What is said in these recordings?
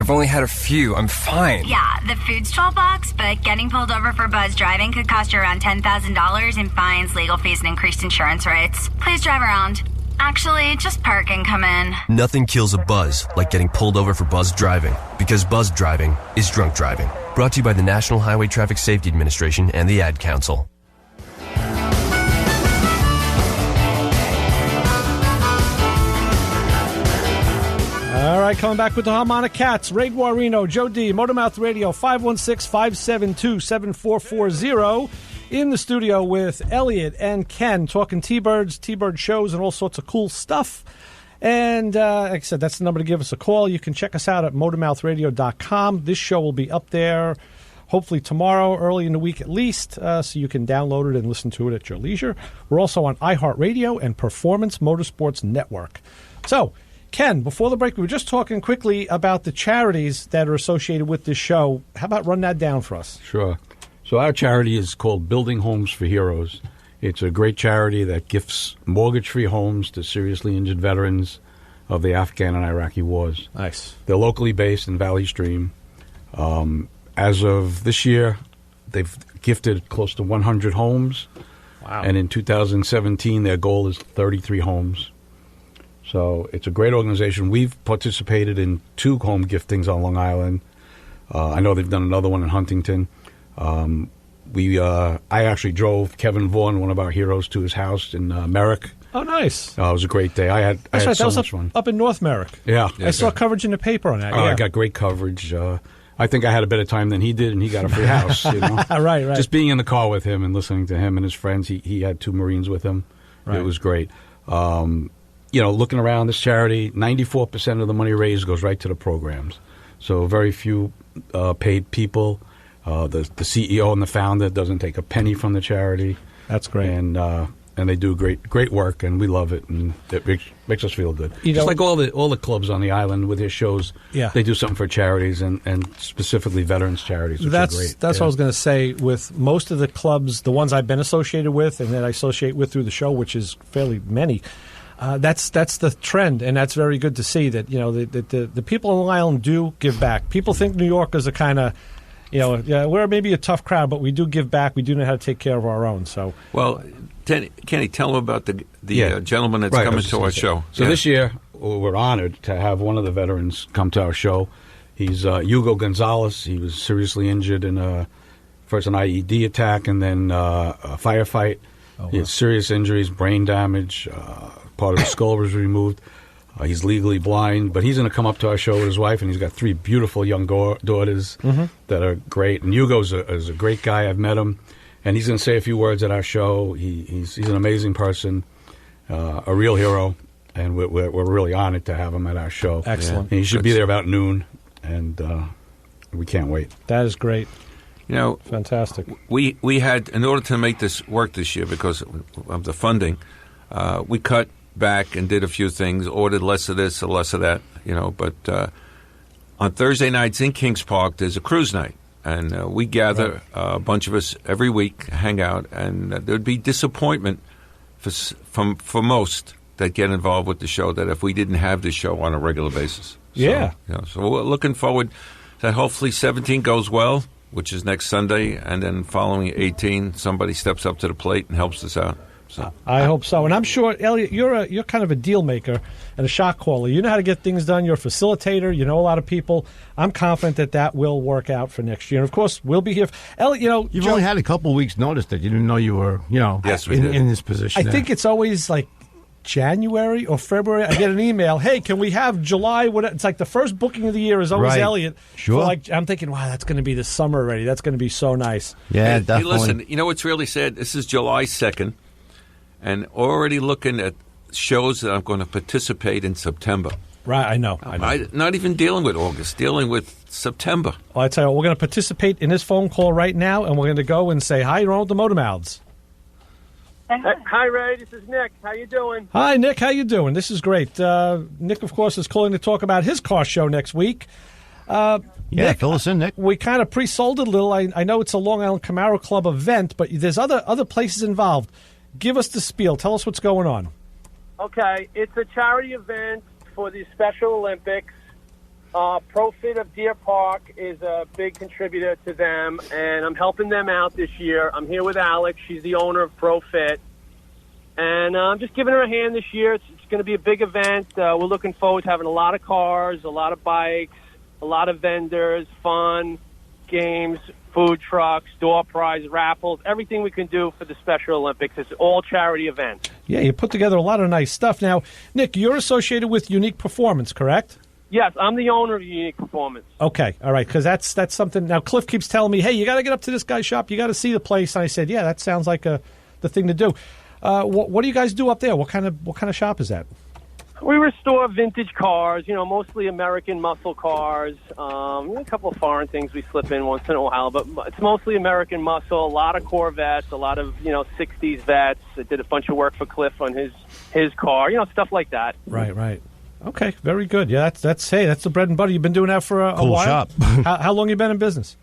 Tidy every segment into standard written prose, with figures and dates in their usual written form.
I've only had a few. I'm fine. Yeah, the food's $12, but getting pulled over for buzz driving could cost you around $10,000 in fines, legal fees, and increased insurance rates. Please drive around. Actually, just park and come in. Nothing kills a buzz like getting pulled over for buzz driving, because buzz driving is drunk driving. Brought to you by the National Highway Traffic Safety Administration and the Ad Council. All right, coming back with the Harmonic Cats. Ray Guarino, Joe D, Motormouth Radio, 516-572-7440. In the studio with Elliot and Ken, talking T-Birds, T-Bird shows, and all sorts of cool stuff. And like I said, that's the number to give us a call. You can check us out at motormouthradio.com. This show will be up there hopefully tomorrow, early in the week at least, so you can download it and listen to it at your leisure. We're also on iHeartRadio and Performance Motorsports Network. So, Ken, before the break, we were just talking quickly about the charities that are associated with this show. How about run that down for us? Sure. So our charity is called Building Homes for Heroes. It's a great charity that gifts mortgage-free homes to seriously injured veterans of the Afghan and Iraqi wars. Nice. They're locally based in Valley Stream. As of this year, they've gifted close to 100 homes. Wow. And in 2017, their goal is 33 homes. So it's a great organization. We've participated in 2 home giftings on Long Island. I know they've done another one in Huntington. I actually drove Kevin Vaughn, one of our heroes, to his house in Merrick. Oh, nice. It was a great day. I had so much fun. Up in North Merrick. Yeah. I saw coverage in the paper on that. I got great coverage. I think I had a better time than he did, and he got a free house. You know? Right. Just being in the car with him and listening to him and his friends. He had 2 Marines with him. Right. It was great. Looking around this charity, 94% of the money raised goes right to the programs. So very few paid people. The CEO and the founder doesn't take a penny from the charity. That's great. And they do great work, and we love it, and it makes us feel good. Just like all the clubs on the island with their shows, they do something for charities, and specifically veterans charities, which are great. That's what I was going to say. With most of the clubs, the ones I've been associated with and that I associate with through the show, which is fairly many, that's the trend, and that's very good to see that the people on Long Island do give back. People think New Yorkers are kind of, we're maybe a tough crowd, but we do give back. We do know how to take care of our own. So, well, Kenny, tell them about the gentleman that's coming to our show. So this year, we're honored to have one of the veterans come to our show. He's Hugo Gonzalez. He was seriously injured in first an IED attack and then a firefight. Oh, wow. He had serious injuries, brain damage. Part of his skull was removed. He's legally blind, but he's going to come up to our show with his wife, and he's got 3 beautiful young daughters that are great. And Hugo is a great guy. I've met him, and he's going to say a few words at our show. He's an amazing person, a real hero, and we're really honored to have him at our show. Excellent. And he should be there about noon, and we can't wait. That is great. Fantastic. We had, in order to make this work this year because of the funding, we cut back and did a few things, ordered less of this or less of that, but on Thursday nights in Kings Park, there's a cruise night, and we gather a bunch of us every week, hang out, and there'd be disappointment for most that get involved with the show that if we didn't have this show on a regular basis. So we're looking forward that hopefully 17 goes well, which is next Sunday, and then following 18, somebody steps up to the plate and helps us out. So I hope so, and I'm sure, Elliot, you're kind of a deal maker and a shot caller. You know how to get things done. You're a facilitator. You know a lot of people. I'm confident that will work out for next year. And of course, we'll be here. Elliot, you've only had a couple of weeks' notice that you didn't know you were, yes, in this position. I think it's always like January or February. I get an email. Hey, can we have July? It's like the first booking of the year is always Elliot. Sure. I'm thinking, wow, that's going to be the summer already. That's going to be so nice. Yeah, definitely. Hey, listen, you know what's really sad? This is July 2nd. And already looking at shows that I'm going to participate in September. Right, I know. Not even dealing with August, dealing with September. Well, I tell you what, we're going to participate in this phone call right now, and we're going to go and say hi to all the Motor Mouths. Hi, Ray. This is Nick. How you doing? Hi, Nick. How you doing? This is great. Nick, of course, is calling to talk about his car show next week. Nick, fill us in, Nick. We kind of pre-sold it a little. I know it's a Long Island Camaro Club event, but there's other places involved. Give us the spiel. Tell us what's going on. Okay. It's a charity event for the Special Olympics. ProFit of Deer Park is a big contributor to them, and I'm helping them out this year. I'm here with Alex. She's the owner of ProFit. And I'm just giving her a hand this year. It's going to be a big event. We're looking forward to having a lot of cars, a lot of bikes, a lot of vendors, fun, games, food trucks, door prize, raffles, everything we can do for the Special Olympics. It's all charity events. Yeah, you put together a lot of nice stuff. Now, Nick, you're associated with Unique Performance, correct? Yes, I'm the owner of Unique Performance. Okay, all right, because that's something. Now, Cliff keeps telling me, hey, you got to get up to this guy's shop. You got to see the place. And I said, yeah, that sounds like the thing to do. What do you guys do up there? What kind of shop is that? We restore vintage cars, mostly American muscle cars. A couple of foreign things we slip in once in a while, but it's mostly American muscle. A lot of Corvettes, a lot of 60s vets. I did a bunch of work for Cliff on his car, stuff like that. Right. Okay, very good. Yeah, that's the bread and butter. You've been doing that for a cool while. Shop. How long you been in business?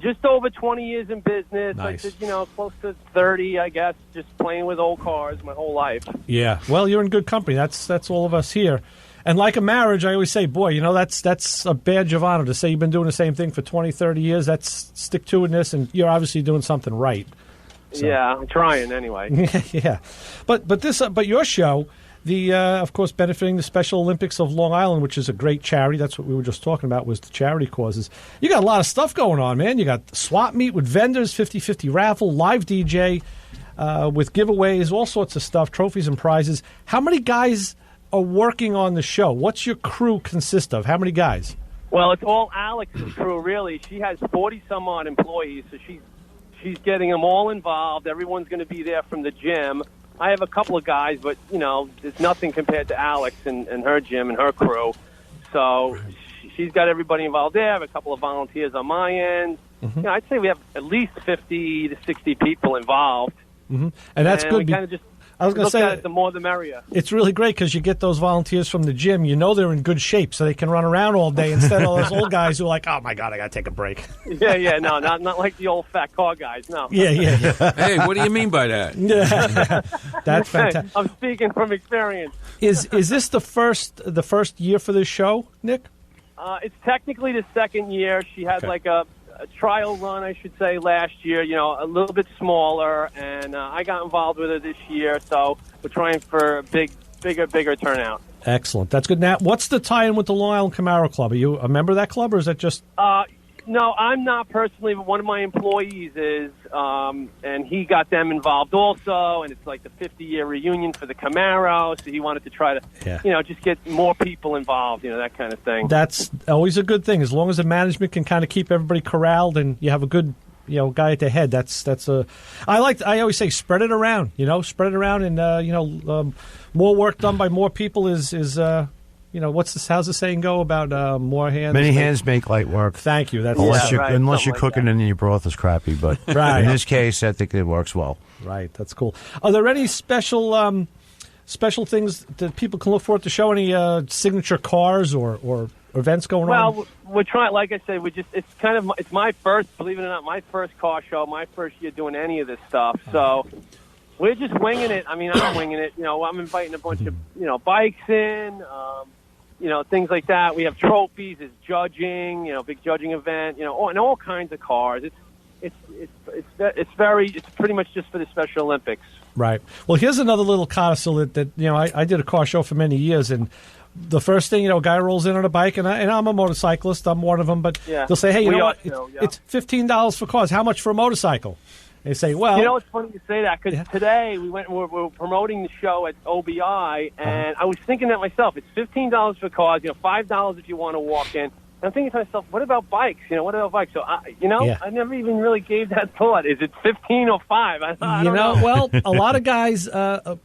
Just over 20 years in business. Nice. I did, close to 30, I guess, just playing with old cars my whole life. Yeah. Well, you're in good company. That's all of us here. And like a marriage, I always say, boy, that's a badge of honor to say you've been doing the same thing for 20, 30 years. That's stick-to-itiveness, and you're obviously doing something right. So. Yeah, I'm trying anyway. Yeah. But your show, of course, benefiting the Special Olympics of Long Island, which is a great charity. That's what we were just talking about, was the charity causes. You got a lot of stuff going on, man. You got the swap meet with vendors, 50-50 raffle, live DJ with giveaways, all sorts of stuff, trophies and prizes. How many guys are working on the show? What's your crew consist of? How many guys? Well, it's all Alex's crew, really. She has 40-some-odd employees, so she's getting them all involved. Everyone's going to be there from the gym. I have a couple of guys, but, it's nothing compared to Alex and her gym and her crew. So she's got everybody involved there. I have a couple of volunteers on my end. Mm-hmm. I'd say we have at least 50 to 60 people involved. Mm-hmm. And that's good. We kind of just look at it, the more the merrier. It's really great because you get those volunteers from the gym. They're in good shape, so they can run around all day instead of those old guys who are like, oh, my God, I got to take a break. Yeah, no, not like the old fat car guys, no. Yeah. Hey, what do you mean by that? Yeah. That's fantastic. I'm speaking from experience. Is this the first year for this show, Nick? It's technically the second year. She had like a trial run, I should say, last year, a little bit smaller, and I got involved with her this year, so we're trying for a bigger turnout. Excellent. That's good. Now, what's the tie-in with the Long Island Camaro Club? Are you a member of that club, or is that just... No, I'm not personally, but one of my employees is, and he got them involved also, and it's like the 50-year reunion for the Camaro, so he wanted to try to, just get more people involved, that kind of thing. That's always a good thing, as long as the management can kind of keep everybody corralled and you have a good, guy at the head. I always say spread it around, and, more work done by more people is how's the saying go about more hands? Many hands make light work. Thank you. That's unless you're cooking and your broth is crappy, but right. In this case, I think it works well. Right, that's cool. Are there any special things that people can look for at the show? Any signature cars or events going on? Well, we're trying. Like I said, it's my first, believe it or not, my first car show, my first year doing any of this stuff. So. We're just winging it. I mean, I'm winging it. I'm inviting a bunch of, bikes in, things like that. We have trophies, it's judging, big judging event, and all kinds of cars. It's pretty much just for the Special Olympics. Right. Well, here's another little codicil that I did a car show for many years, and the first thing, a guy rolls in on a bike, and I'm a motorcyclist. I'm one of them, but they'll say, hey, it's $15 for cars. How much for a motorcycle? They say, well... it's funny you say that, because today we're promoting the show at OBI, and I was thinking that myself. It's $15 for cars, $5 if you want to walk in. And I'm thinking to myself, what about bikes? So, I never even really gave that thought. Is it 15 or 5? I don't know. Well, a lot of guys,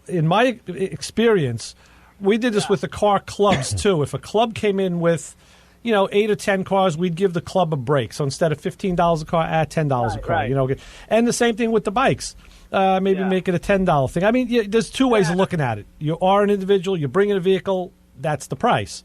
in my experience, we did this with the car clubs, too. If a club came in with... 8 or 10 cars, we'd give the club a break. So instead of $15 a car, add $10 a car. Right. And the same thing with the bikes. Maybe make it a $10 thing. I mean, there's two ways of looking at it. You are an individual, you bring in a vehicle, that's the price.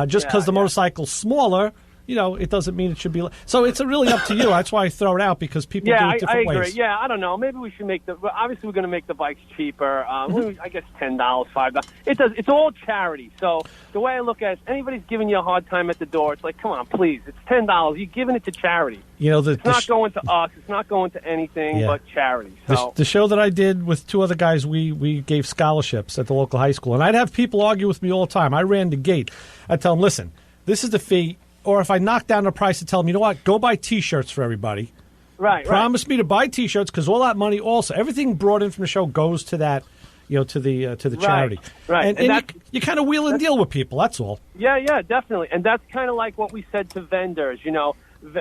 Just because the motorcycle's smaller, it doesn't mean it should be. So it's really up to you. That's why I throw it out, because people do it I different agree. ways. Yeah, I don't know. Maybe we should obviously we're going to make the bikes cheaper. I guess $10, $5. It's all charity. So the way I look at it, anybody's giving you a hard time at the door, it's like, come on, please. It's $10. You're giving it to charity. It's not going to us. It's not going to anything but charity. So the show that I did with two other guys, we gave scholarships at the local high school. And I'd have people argue with me all the time. I ran the gate. I'd tell them, listen, this is the fee. Or if I knock down the price, I tell them, you know what, go buy T-shirts for everybody. Right. Promise me to buy T-shirts, because all that money also, everything brought in from the show goes to that, to the charity. Right. And you kind of wheel and deal with people, that's all. Yeah, definitely. And that's kind of like what we said to vendors.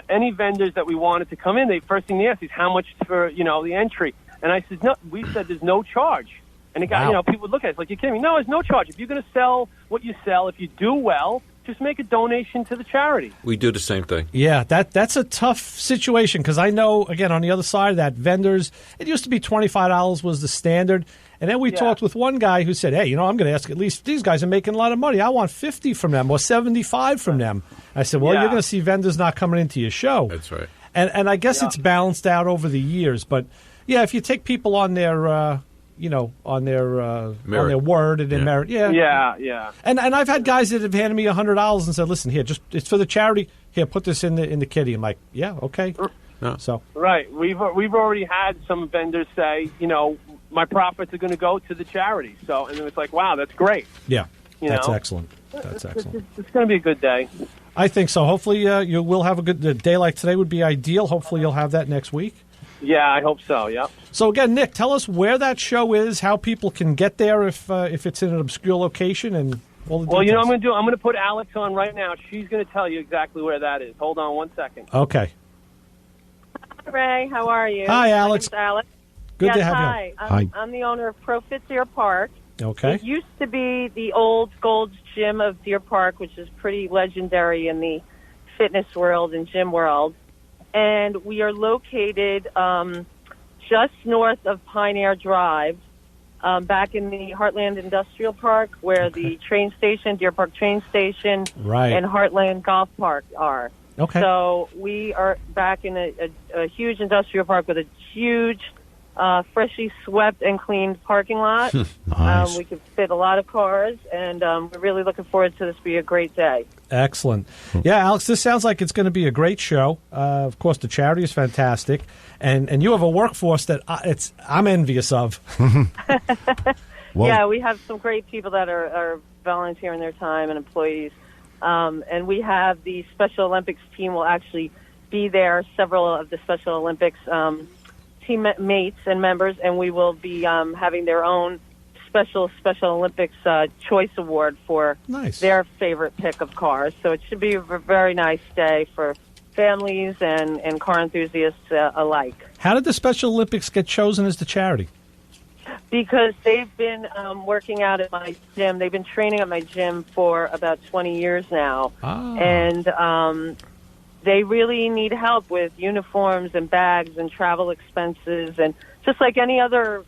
Any vendors that we wanted to come in, the first thing they asked is how much for, the entry. And I said, no, we said there's no charge. And the guy, people would look at it like, you're kidding me. No, there's no charge. If you're going to sell what you sell, if you do well, just make a donation to the charity. We do the same thing. Yeah, that's a tough situation, because I know, again, on the other side of that, vendors, it used to be $25 was the standard. And then we talked with one guy who said, hey, I'm going to ask, at least these guys are making a lot of money. I want 50 from them or 75 from them. I said, well, you're going to see vendors not coming into your show. That's right. And I guess it's balanced out over the years. But, yeah, if you take people on their, on their word and their merit. Yeah. And I've had guys that have handed me $100 and said, listen, here, it's for the charity. Here, put this in the kitty. I'm like, yeah, okay. No. So right. We've already had some vendors say, my profits are going to go to the charity. So, and then it's like, wow, that's great. Yeah, that's excellent. That's excellent. It's going to be a good day. I think so. Hopefully, you will have a day like today would be ideal. Hopefully, you'll have that next week. Yeah, I hope so. Yeah. So again, Nick, tell us where that show is, how people can get there if it's in an obscure location, and all the details. Well, I'm going to put Alex on right now. She's going to tell you exactly where that is. Hold on 1 second. Okay. Hi, Ray. How are you? Hi, Alex. My name's Alex. Good to have hi. you. Hi. I'm the owner of ProFit Deer Park. Okay. It used to be the old Gold's Gym of Deer Park, which is pretty legendary in the fitness world and gym world. And we are located just north of Pine Air Drive, back in the Heartland Industrial Park, where the train station, Deer Park train station, and Heartland Golf Park are. Okay. So we are back in a huge industrial park with a huge, freshly swept and cleaned parking lot. Nice. We could fit a lot of cars, and we're really looking forward to this being a great day. Excellent. Yeah, Alex, this sounds like it's going to be a great show. Of course, the charity is fantastic, and you have a workforce that I'm envious of. Yeah, we have some great people that are volunteering their time and employees. And we have the Special Olympics team will actually be there, several of the Special Olympics teammates and members, and we will be having their own Special Olympics Choice Award for their favorite pick of cars. So it should be a very nice day for families and car enthusiasts alike. How did the Special Olympics get chosen as the charity? Because they've been working out at my gym. They've been training at my gym for about 20 years now. Oh. And they really need help with uniforms and bags and travel expenses, and just like any other,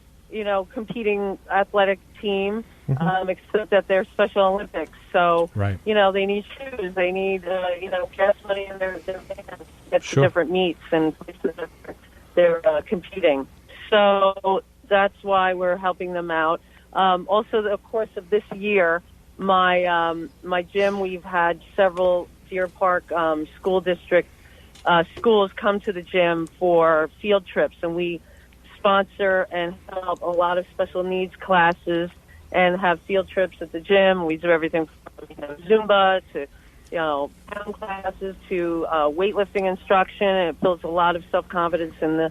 competing athletic team, except that they're Special Olympics. So, they need shoes. They need, gas money in their hands to get to different meets and places that they're competing. So that's why we're helping them out. Also, the course of this year, my gym, we've had several Deer Park school district schools come to the gym for field trips, and we sponsor and help a lot of special needs classes and have field trips at the gym. We do everything from Zumba to pound classes to weightlifting instruction, and it builds a lot of self-confidence in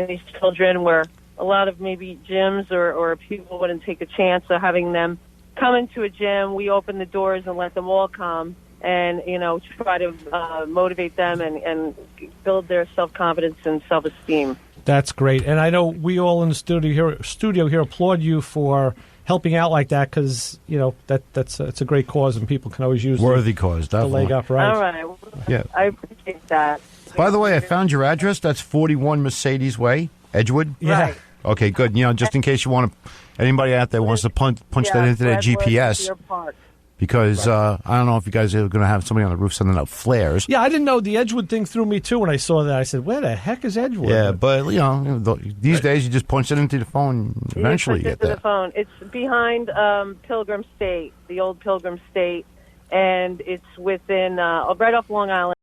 these children, where a lot of maybe gyms or people wouldn't take a chance of having them come into a gym. We open the doors and let them all come and, try to motivate them and build their self-confidence and self-esteem. That's great. And I know we all in the studio here applaud you for helping out like that, because, it's a great cause and people can always use worthy cause, definitely. The leg up, right? All right. Well, yeah. I appreciate that. By the way, I found your address. That's 41 Mercedes Way, Edgewood. Yeah. Right. Okay, good. Just in case you want to, anybody out there wants to punch that into their GPS. because I don't know if you guys are going to have somebody on the roof sending out flares. Yeah, I didn't know the Edgewood thing threw me too when I saw that. I said, "Where the heck is Edgewood?" Yeah, but these days you just punch it into the phone. Eventually, you get to that. the phone. It's behind Pilgrim State, the old Pilgrim State, and it's within right off Long Island.